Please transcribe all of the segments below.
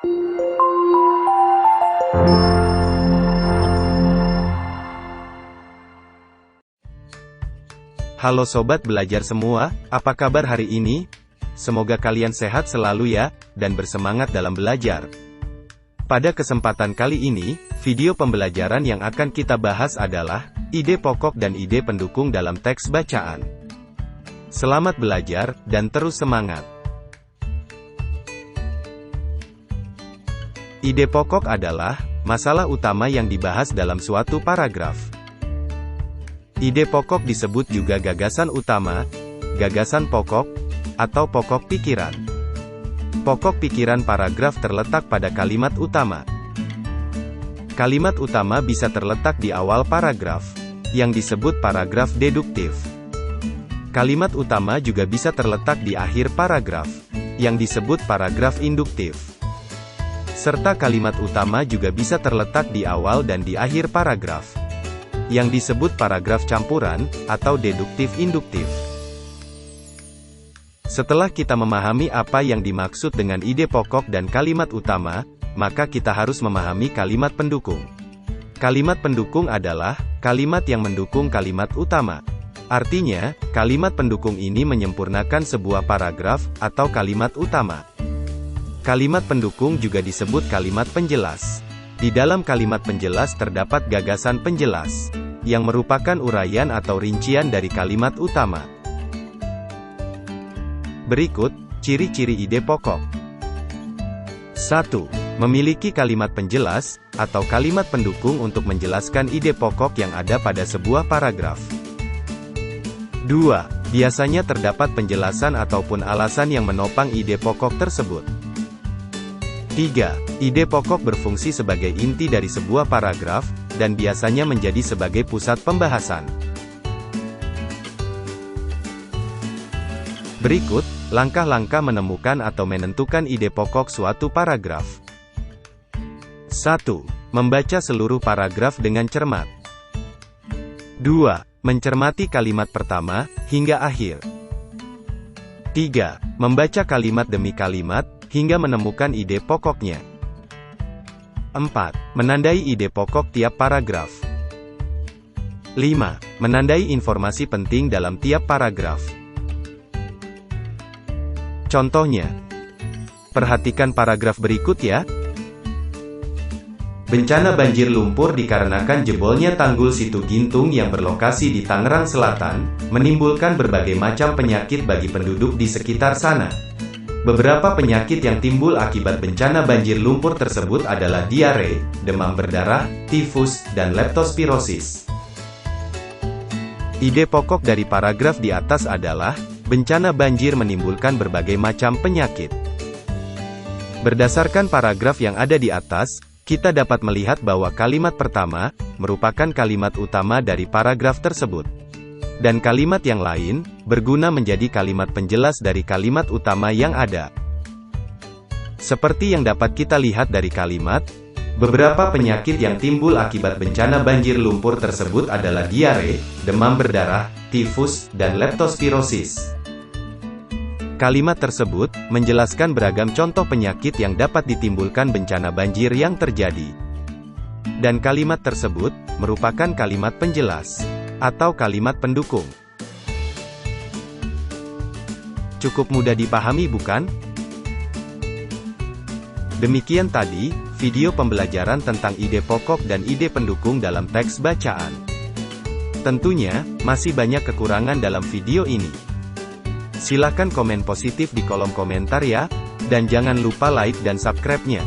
Halo sobat belajar semua, apa kabar hari ini? Semoga kalian sehat selalu ya, dan bersemangat dalam belajar. Pada kesempatan kali ini, video pembelajaran yang akan kita bahas adalah ide pokok dan ide pendukung dalam teks bacaan. Selamat belajar, dan terus semangat. Ide pokok adalah masalah utama yang dibahas dalam suatu paragraf. Ide pokok disebut juga gagasan utama, gagasan pokok, atau pokok pikiran. Pokok pikiran paragraf terletak pada kalimat utama. Kalimat utama bisa terletak di awal paragraf, yang disebut paragraf deduktif. Kalimat utama juga bisa terletak di akhir paragraf, yang disebut paragraf induktif. Serta kalimat utama juga bisa terletak di awal dan di akhir paragraf, yang disebut paragraf campuran, atau deduktif-induktif. Setelah kita memahami apa yang dimaksud dengan ide pokok dan kalimat utama, maka kita harus memahami kalimat pendukung. Kalimat pendukung adalah kalimat yang mendukung kalimat utama. Artinya, kalimat pendukung ini menyempurnakan sebuah paragraf, atau kalimat utama. Kalimat pendukung juga disebut kalimat penjelas. Di dalam kalimat penjelas terdapat gagasan penjelas, yang merupakan uraian atau rincian dari kalimat utama. Berikut, ciri-ciri ide pokok. 1. Memiliki kalimat penjelas, atau kalimat pendukung untuk menjelaskan ide pokok yang ada pada sebuah paragraf. 2. Biasanya terdapat penjelasan ataupun alasan yang menopang ide pokok tersebut. 3. Ide pokok berfungsi sebagai inti dari sebuah paragraf, dan biasanya menjadi sebagai pusat pembahasan. Berikut, langkah-langkah menemukan atau menentukan ide pokok suatu paragraf. 1. Membaca seluruh paragraf dengan cermat. 2. Mencermati kalimat pertama, hingga akhir. 3. Membaca kalimat demi kalimat, hingga menemukan ide pokoknya. 4. Menandai ide pokok tiap paragraf. 5. Menandai informasi penting dalam tiap paragraf. Contohnya, perhatikan paragraf berikut ya. Bencana banjir lumpur dikarenakan jebolnya tanggul Situ Gintung yang berlokasi di Tangerang Selatan, menimbulkan berbagai macam penyakit bagi penduduk di sekitar sana. Beberapa penyakit yang timbul akibat bencana banjir lumpur tersebut adalah diare, demam berdarah, tifus, dan leptospirosis. Ide pokok dari paragraf di atas adalah, bencana banjir menimbulkan berbagai macam penyakit. Berdasarkan paragraf yang ada di atas, kita dapat melihat bahwa kalimat pertama, merupakan kalimat utama dari paragraf tersebut. Dan kalimat yang lain, berguna menjadi kalimat penjelas dari kalimat utama yang ada. Seperti yang dapat kita lihat dari kalimat, beberapa penyakit yang timbul akibat bencana banjir lumpur tersebut adalah diare, demam berdarah, tifus, dan leptospirosis. Kalimat tersebut menjelaskan beragam contoh penyakit yang dapat ditimbulkan bencana banjir yang terjadi. Dan kalimat tersebut merupakan kalimat penjelas, atau kalimat pendukung. Cukup mudah dipahami bukan? Demikian tadi, video pembelajaran tentang ide pokok dan ide pendukung dalam teks bacaan. Tentunya, masih banyak kekurangan dalam video ini. Silakan komen positif di kolom komentar ya, dan jangan lupa like dan subscribe-nya.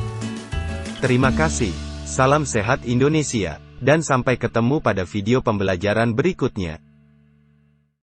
Terima kasih, salam sehat Indonesia, dan sampai ketemu pada video pembelajaran berikutnya.